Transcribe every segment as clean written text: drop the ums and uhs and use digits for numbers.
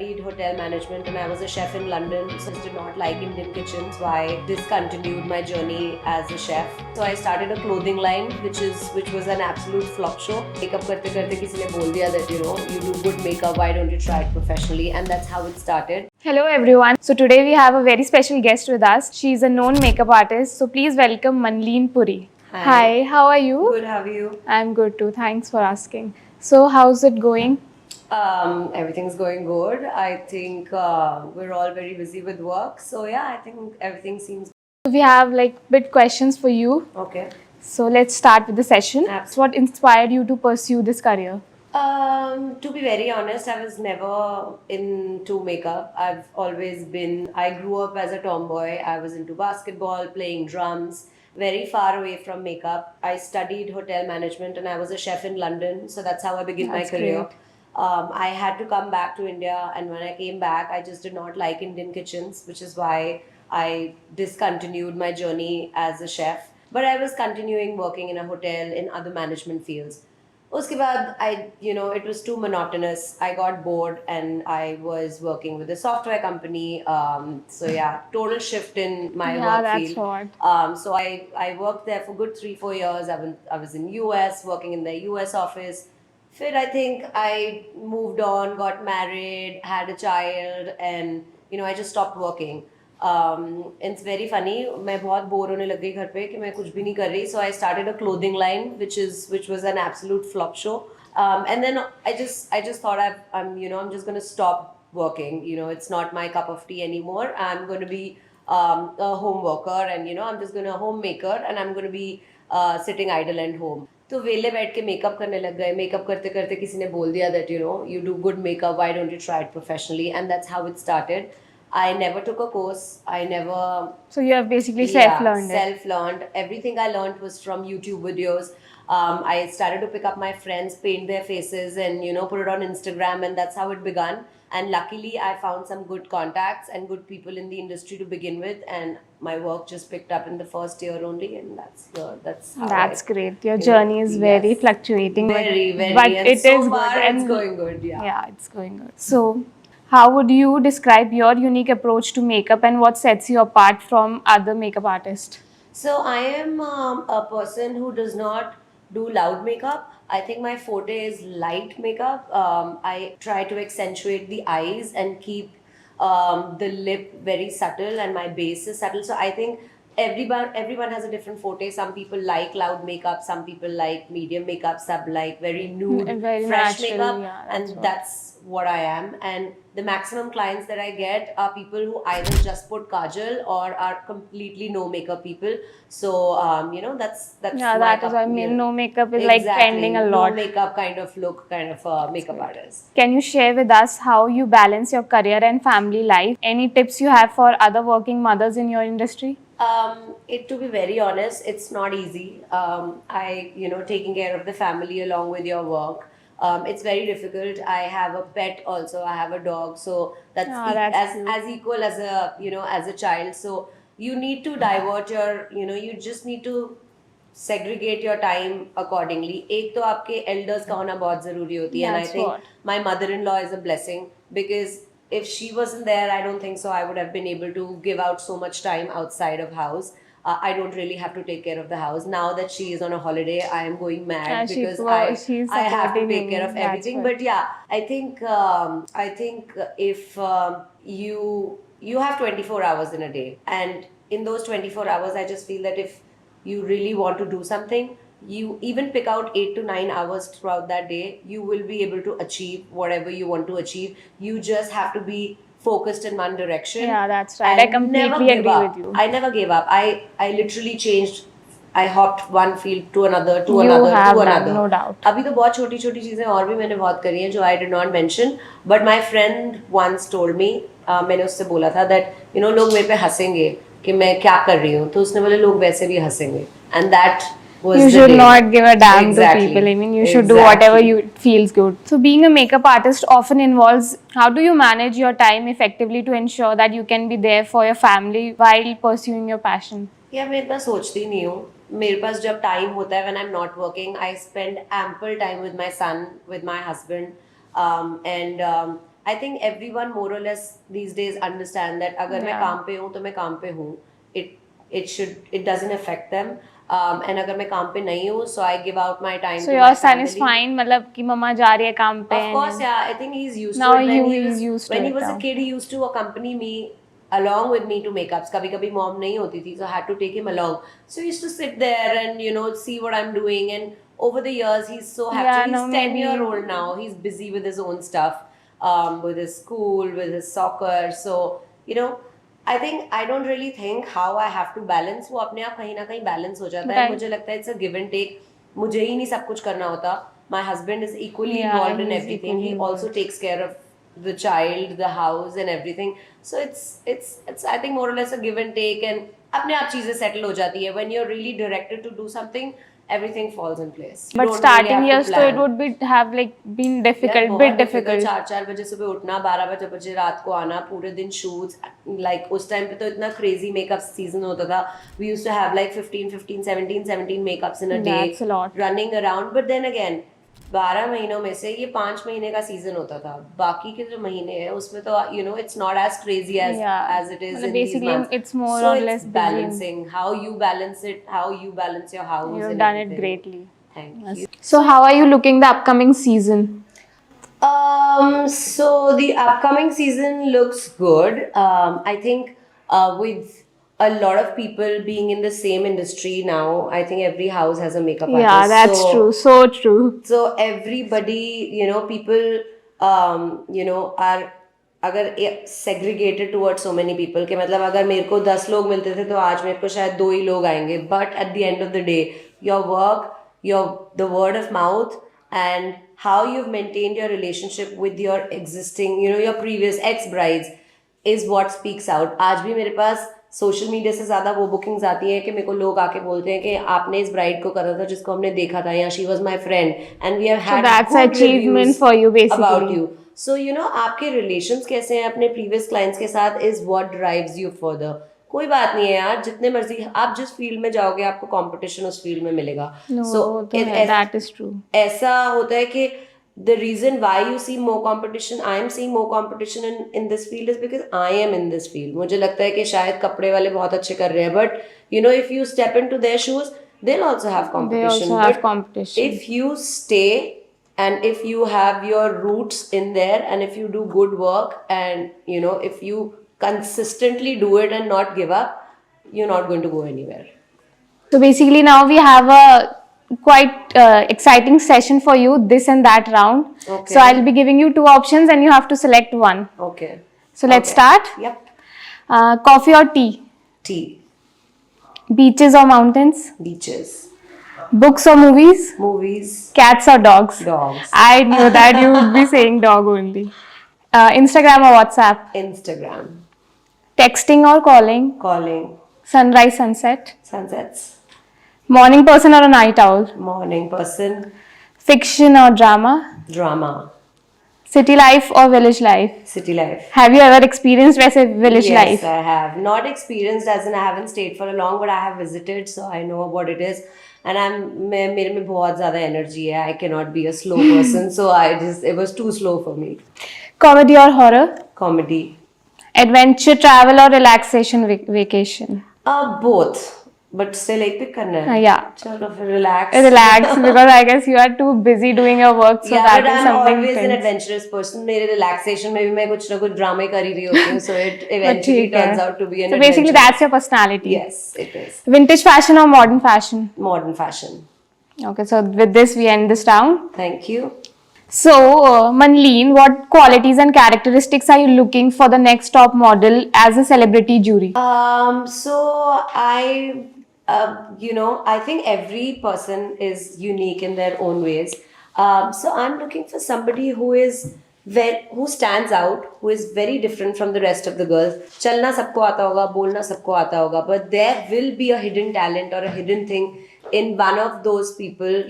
studied hotel management and I was a chef in London, so I just did not like Indian kitchens. So I discontinued my journey as a chef. So I started a clothing line, which was an absolute flop show. Makeup करते करते किसी ने बोल दिया that you do good makeup, why don't you try it professionally? And that's how it started. Hello everyone. So today we have a very special guest with us. She is a known makeup artist. So please welcome Manleen Puri. Hi. How are you? Good, how are you? I'm good too. Thanks for asking. So how's it going? Everything's going good. I think we're all very busy with work. So yeah, I think everything seems So we have like bit questions for you. okay. So let's start with the session. Absolutely. So what inspired you to pursue this career? To be very honest, I was never into makeup. I grew up as a tomboy. I was into basketball, playing drums, very far away from makeup. I studied hotel management and I was a chef in London. So that's how I began my That's career. great. I had to come back to India, and when I came back, I just did not like Indian kitchens, which is why I discontinued my journey as a chef. But I was continuing working in a hotel in other management fields. उसके बाद it was too monotonous. I got bored and I was working with a software company. So yeah, total shift in my Yeah, work that's field. what. So I worked there for good 3-4 years. I was in US working in the US office. Then I think I moved on, got married, had a child, and I just stopped working. It's very funny. मैं बहुत bore होने लग गई घर पे कि मैं कुछ भी नहीं कर रही. So I started a clothing line, which was an absolute flop show. And then I just thought I'm just gonna stop working. It's not my cup of tea anymore. I'm gonna be a home worker, and I'm just gonna homemaker, and I'm gonna be sitting idle at home. तो वेले बैठ के makeup करने लग गए. Makeup करते करते किसी ने बोल दिया that you do good makeup, why don't you try it professionally? And that's how it started. I never took a course. I never. So you have basically Yeah, self-learned it. self-learned. Everything I learned was from YouTube videos. I started to pick up my friends, paint their faces, and put it on Instagram, and that's how it began. And luckily, I found some good contacts and good people in the industry to begin with, and my work just picked up in the first year only, and that's how That's I, great. Your journey is very yes, fluctuating, very, very, but and it so is far good. it's going good. Yeah. It's going good. So, how would you describe your unique approach to makeup and what sets you apart from other makeup artists? So I am a person who does not do loud makeup. I think my forte is light makeup. I try to accentuate the eyes and keep the lip very subtle, and my base is subtle. So I think everyone has a different forte. Some people like loud makeup, some people like medium makeup, some like very nude, Very fresh natural, makeup, yeah, that's and what. that's what I am. And the maximum clients that I get are people who either just put kajal or are completely no makeup people. So that's Yeah, my that is, cup. I mean, no makeup is like trending a no lot. makeup kind of look, kind of makeup artist. Can you share with us how you balance your career and family life? Any tips you have for other working mothers in your industry? To be very honest, it's not easy. Taking care of the family along with your work. It's very difficult. I have a pet also. I have a dog, so that's, That's cute. as equal as as a child. So you need to divert you just need to segregate your time accordingly. एक तो आपके elders का होना बहुत ज़रूरी होती है, and I That's think what. my mother-in-law is a blessing, because if she wasn't there, I don't think so I would have been able to give out so much time outside of house. I don't really have to take care of the house. Now that she is on a holiday, I am going mad Yeah, because she's I have to supporting take care you, of that's everything. what. But yeah, I think if you have 24 hours in a day, and in those 24 hours, I just feel that if you really want to do something, you even pick out 8 to 9 hours throughout that day, you will be able to achieve whatever you want to achieve. You just have to be focused in one direction. Yeah, that's right. I and completely never give agree up. with you. I never gave up. I literally changed. I hopped one field to another, to You another, have to done, another. no doubt. अभी तो बहुत छोटी छोटी चीज़ें और भी मैंने बहुत करी हैं जो I did not mention. But my friend once told me, मैंने उससे बोला था that लोग मेरे पे हंसेंगे कि मैं क्या कर रही हूँ, तो उसने बोले लोग वैसे भी हंसेंगे. And that was You the should day. not give a damn Exactly. to people. I mean, you should do whatever you feels good. So being a makeup artist often involves, how do you manage your time effectively to ensure that you can be there for your family while pursuing your passion? या मैं इतना सोचती नहीं हूँ. मेरे पास जब time होता है, when I'm not working, I spend ample time with my son, with my husband, and I think everyone more or less these days understand that अगर मैं Yeah. काम पे हूँ तो मैं काम पे हूँ. It doesn't affect them. And अगर मैं काम पे नहीं हूँ, so I give out my time So to your my son is family. fine, मतलब कि मम्मा जा रही है काम पे. Of course, yeah. I think he's used Now to it. he is used to When he it was a now. kid, he used to accompany me along with me to makeups. कभी-कभी mom नहीं होती थी, so I had to take him along. So he used to sit there and see what I'm doing. And over the years, he's so happy. Yeah, So he's now 10-year-old now. He's busy with his own stuff, with his school, with his soccer. So I think I don't really think how I have to balance. वो अपने आप कहीं ना कहीं balance हो जाता है. Right. मुझे लगता है it's a give and take. मुझे ही नहीं सब कुछ करना होता. My husband is equally Yeah, involved in he's everything. equally He also involved. takes care of the child, the house, and everything. So it's I think more or less a give and take, and अपने आप चीजें settle हो जाती है. When you're really directed to do something, everything falls in place. You But don't really starting have to years, so plan. it would be have like been यार difficult, बहुत bit difficult. difficult. 4 बजे सुबह उठना, 12 बजे रात को आना, पूरे दिन shoots. Like उस time पे तो इतना crazy makeup season होता था. We used to have like 17 makeups in a day. That's a lot. Running around. But then again, 12 महीनों में से ये 5 महीने का सीजन होता था. बाकी के जो महीने हैं उसमें तो it's not as crazy as Yeah. as it is मतलब in these basically months. it's more So or it's less busy. balancing how you balance it, how you balance your house. You've and done it everything. greatly. Thank you. So how are you looking the upcoming season? So the upcoming season looks good. I think with a lot of people being in the same industry now, I think every house has a makeup artist. Yeah, that's So- true. So true. So everybody, people, are अगर segregated towards so many people कि मतलब अगर मेरे को 10 लोग मिलते थे तो आज मेरे को शायद 2 ही लोग आएंगे. But at the end of the day, your work, the word of mouth, and how you've maintained your relationship with your existing, your previous ex-brides is what speaks out. आज भी मेरे पास सोशल मीडिया से ज़्यादा वो bookings आती हैं कि मेरे को लोग आके बोलते हैं कि आपने इस ब्राइड को करा था जिसको हमने देखा था, या she was my friend and we have had that's achievement for you, basically. About you. So आपके रिलेशंस कैसे हैं अपने प्रीवियस क्लाइंट्स के साथ is what drives you further. कोई बात नहीं है यार, जितने मर्जी आप जिस फील्ड में जाओगे आपको कंपटीशन उस फील्ड में मिलेगा. No, So, तो है, that is true. ऐसा होता है कि the reason why you see more competition, I am seeing more competition in this field is because I am in this field. मुझे लगता है कि शायद कपड़े वाले बहुत अच्छे कर रहे हैं, but if you step into their shoes, they'll also have competition. They also have But competition. if you stay and if you have your roots in there and if you do good work and if you consistently do it and not give up, you're not going to go anywhere. So basically now we have a quite exciting session for you, this and that round. Okay. So I'll be giving you 2 options and you have to select one. Okay. So let's Okay. start. Yep. Coffee or tea? Tea. Beaches or mountains? Beaches. Books or movies? Movies. Cats or dogs? Dogs. I knew that you would be saying dog only. Instagram or WhatsApp? Instagram. Texting or calling? Calling. Sunrise, sunset? Sunsets. Morning person or a night owl? Morning person. Fiction or drama? Drama. City life or village life? City life. Have you ever experienced वैसे village Yes, life? I have. Not experienced as in I haven't stayed for a long, but I have visited, so I know what it is. And मेरे में बहुत ज़्यादा energy है. I cannot be a slow person, so it was too slow for me. Comedy or horror? Comedy. Adventure travel or relaxation vacation? Both. But still एक pick करना है. Yeah. चलो फिर relax. Relax because I guess you are too busy doing your work, so Yeah, that but is I'm something always an tense. adventurous person. मेरे relaxation में भी मैं कुछ ना कुछ ड्रामे कर ही रही होती हूँ, so it But eventually ठीक है. turns out to be an So basically adventure. that's your personality. Yes, it is. Vintage fashion or modern fashion? Modern fashion. Okay, so with this we end this round. Thank you. So, Manleen, what qualities and characteristics are you looking for the next top model as a celebrity jury? So I think every person is unique in their own ways. So I'm looking for somebody who stands out, who is very different from the rest of the girls. चलना सबको आता होगा, बोलना सबको आता होगा, but there will be a hidden talent or a hidden thing in one of those people,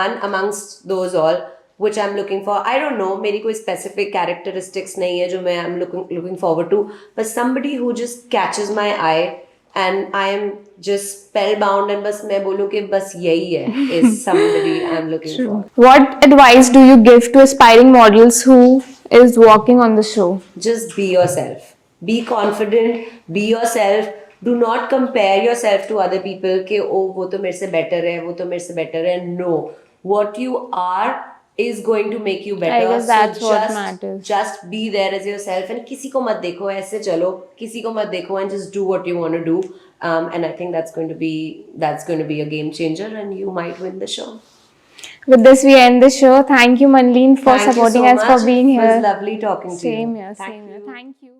one amongst those all, which I'm looking for. I don't know, मेरी कोई specific characteristics नहीं है जो मैं I'm looking forward to, but somebody who just catches my eye and I am just spellbound and बस मैं बोलूँ कि बस यही है is somebody I'm looking for. What advice do you give to aspiring models who is walking on the show. Just be yourself. Be confident. Be yourself. Do not compare yourself to other people. कि oh वो तो मेरे से better है, वो तो मेरे से better है. No, what you are is going to make you better. I guess that's what matters. Just be there as yourself and किसी को मत देखो ऐसे चलो, किसी को मत देखो and just do what you want to do. And I think that's going to be a game changer and you might win the show. With this, we end the show. Thank you, Manleen, for Thank you supporting so us, for much. being It here. was lovely talking to you. Same here, Thank same here. you. Thank you.